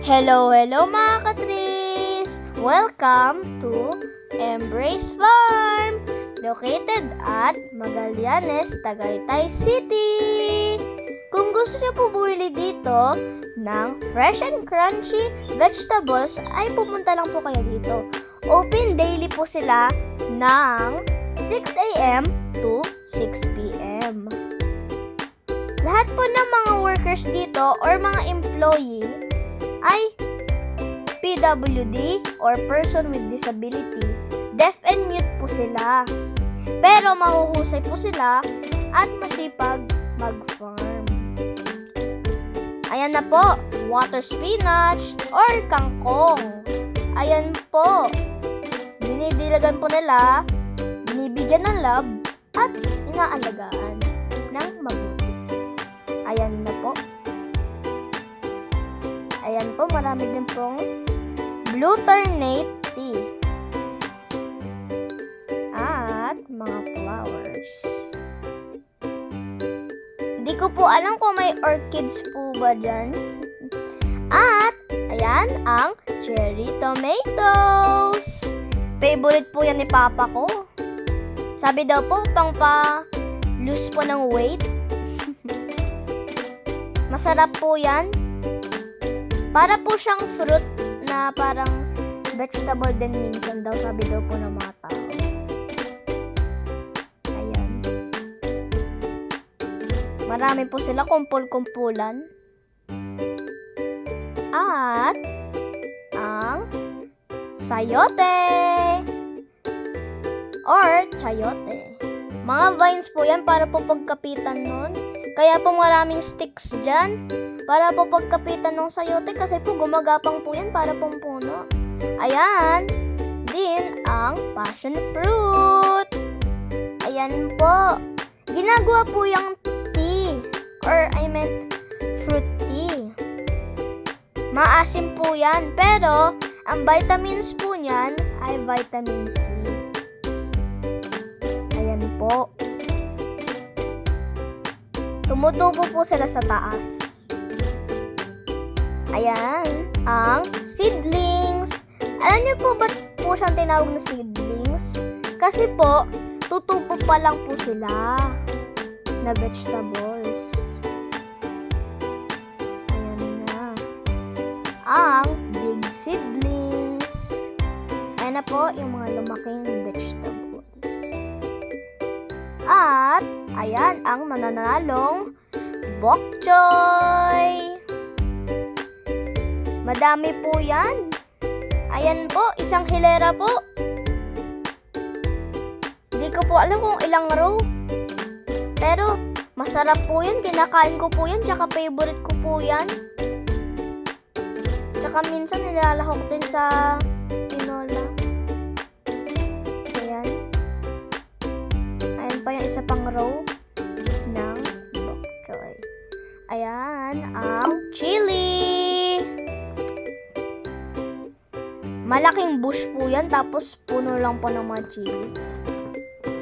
Hello mga katris! Welcome to Embrace Farm, located at Magallanes, Tagaytay City. Kung gusto niyo po bumili dito ng fresh and crunchy vegetables, ay pumunta lang po kayo dito. Open daily po sila ng 6 a.m. to 6 p.m. Lahat po ng mga workers dito or mga employee ay PWD or person with disability. Deaf and mute po sila. Pero mahuhusay po sila at masipag mag-farm. Ayan na po, water spinach or kangkong. Ayan po, dinidilagan po nila, binibigyan ng love at inaalagaan ng mabuti. Ayan na po. Ayan po, marami din pong blue ternate tea. At mga flowers. Hindi ko po alam kung may orchids po ba dyan. At, ayan, ang cherry tomatoes. Favorite po yan ni Papa ko. Sabi daw po, pang pa-lose po ng weight. Masarap po yan. Para po siyang fruit na parang vegetable din minsan daw, sabi daw po ng mga tao. Ayan. Marami po sila, kumpul-kumpulan. At ang sayote or chayote. Mga vines po yan para po pagkapitan nun. Kaya po maraming sticks dyan para po pagkapitan ng sayote kasi po gumagapang po yan para pong puno. Ayan, din ang passion fruit. Ayan po. Ginagawa po yung tea or I meant fruit tea. Maasim po yan pero ang vitamins po niyan ay vitamin C. Ayan po. Tumutubo po sila sa taas. Ayan, ang seedlings. Alam niyo po ba't po siyang tinawag na seedlings? Kasi po, tutubo pa lang po sila na vegetables. Ayan na. Ang big seedlings. Ayan na po yung mga lumaking vegetables. At, ayan ang mananalong bok choy. Madami po yan. Ayan po, isang hilera po. Hindi ko po alam kung ilang row. Pero, masarap po yan. Kinakain ko po yan. Tsaka favorite ko po yan. Tsaka minsan nilalahok din sa tinola. Ayan. Ayan pa yung isa pang row ng bok choy. Ayan, ang chili. Malaking bush po yan, tapos puno lang po ng mga chili.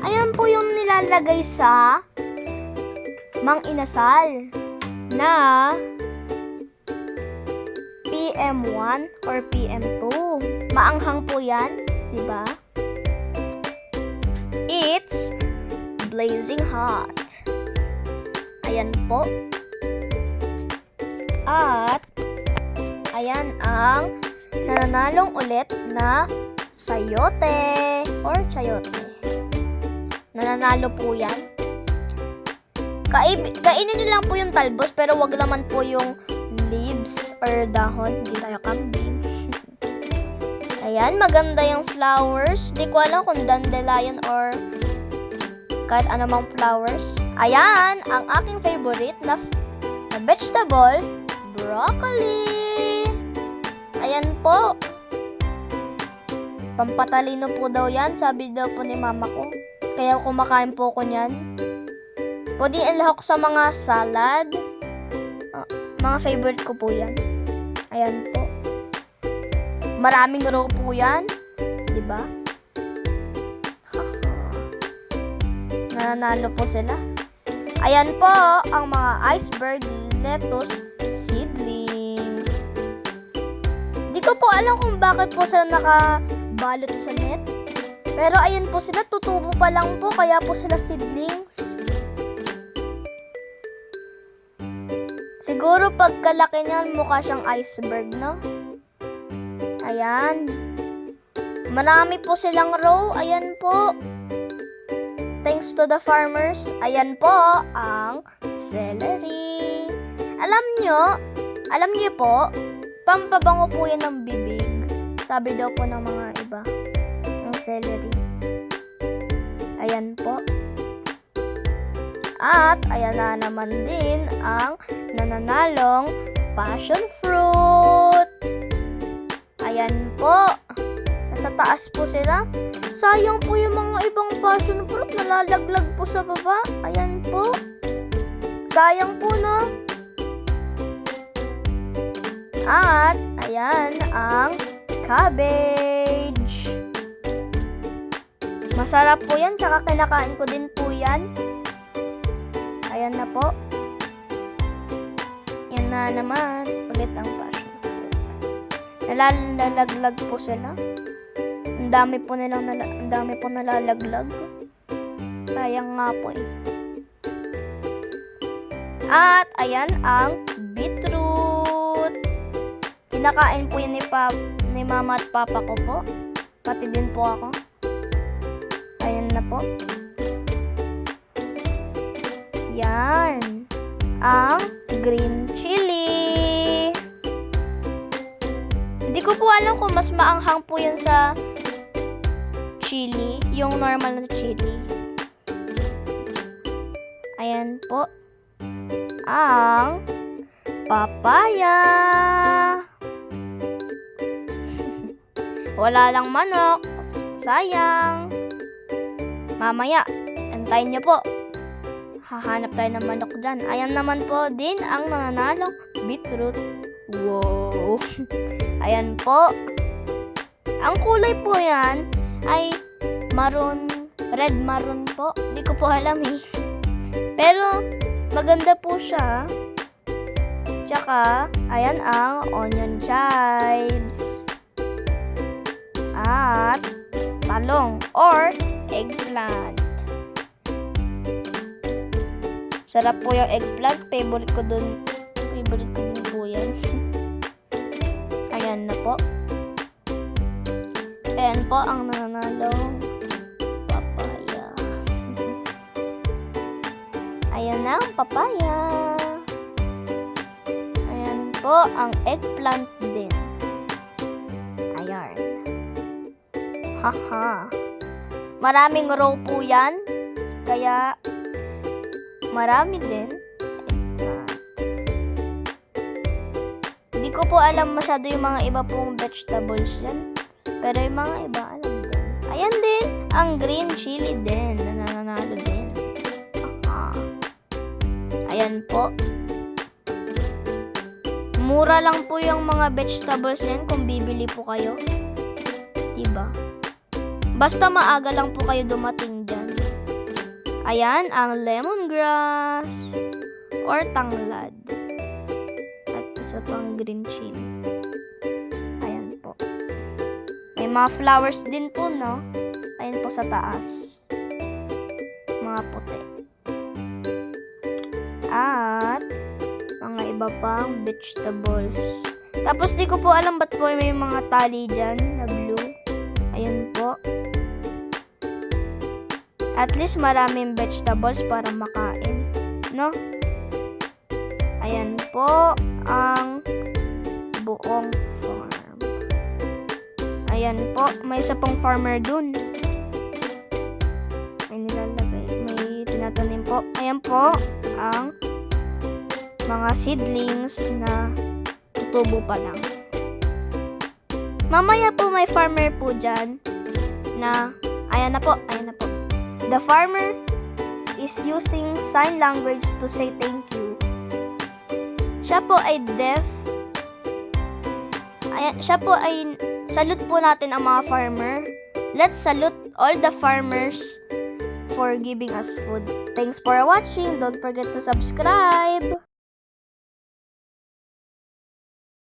Ayan po yung nilalagay sa mang inasal na PM1 or PM2. Maanghang po yan, diba? It's blazing hot. Ayan po. At, ayan ang nananalong ulit na sayote or chayote. Nananalo po yan. Kainin nyo lang po yung talbos pero wag naman po yung leaves or dahon. Hindi tayo kambing. Ayan, maganda yung flowers. Di ko alam kung dandelion or kahit anumang flowers. Ayan, ang aking favorite na vegetable, broccoli. Ayan po. Pampatalino po daw yan, sabi daw po ni mama ko. Kaya kumakain po ko niyan. Pwede ilahok sa mga salad. Mga favorite ko po yan. Ayan po. Maraming row po yan. Diba? Nananalo po sila. Ayan po ang mga iceberg lettuce seedlings. ko po alam kung bakit po sila nakabalot sa net. Pero ayun po sila, tutubo pa lang po, kaya po sila seedlings. Siguro pagkalaki niyan, mukha siyang iceberg, no? Ayan. Marami po silang row. Ayan po. Thanks to the farmers. Ayan po ang celery. Alam nyo po, pampabango po yan ng bibig. Sabi daw po ng mga iba, ng celery. Ayan po. At ayan na naman din ang nananalong passion fruit. Ayan po. Nasa taas po sila. Sayang po yung mga ibang passion fruit. Nalalaglag po sa baba. Ayan po. Sayang po, no? At ayan ang cabbage. Masarap po yan. Tsaka kinakain ko din po yan. Ayan na po. Yan na naman. Ulit ang passion fruit. Nalalaglag po sila. Ang dami po nalalaglag. Sayang nga po eh. At ayan ang beetroot. Kinakain po yan ni mama at papa ko po. Pati din po ako. Ayan na po. Yan. Ang green chili. Hindi ko po alam kung mas maanghang po yun sa chili. Yung normal na chili. Ayan po. Ang papaya. Wala lang manok. Sayang. Mamaya, antayin nyo po. Hahanap tayo ng manok dyan. Ayan naman po din ang nananalong beetroot. Wow! Ayan po. Ang kulay po yan ay maroon, red maroon po. Hindi ko po alam eh. Pero maganda po siya. Tsaka, ayan ang onion chives. At talong or eggplant. Sarap po yung eggplant. Favorite ko din po yan. Ayan na po. Ayan po ang nananalong papaya. Ayan na ang papaya. Ayan po ang eggplant din. Ayan. Haha. Maraming row po yan. Kaya marami din. Hindi ko po alam masyado yung mga iba pong vegetables yan. Pero yung mga iba alam din. Ayan din, ang green chili din. Nananalo din. Aha. Ayan po. Mura lang po yung mga vegetables yan kung bibili po kayo. Diba? Basta maaga lang po kayo dumating dyan. Ayan ang lemongrass or tanglad. At isa pang green chili. Ayan po. May mga flowers din po, no? Ayan po sa taas. Mga puti. At mga iba pang vegetables. Tapos di ko po alam ba't po may mga tali dyan na blue. Ayan po. At least maraming vegetables para makain, no? Ayan po ang buong farm. Ayan po, may isa pong farmer dun. May nilalagay, may tinatanim po. Ayan po ang mga seedlings na tutubo pa lang. Mamaya po may farmer po dyan na, ayan na po. The farmer is using sign language to say thank you. Siya po ay deaf. Ayan, siya po ay, salute po natin ang mga farmer. Let's salute all the farmers for giving us food. Thanks for watching. Don't forget to subscribe.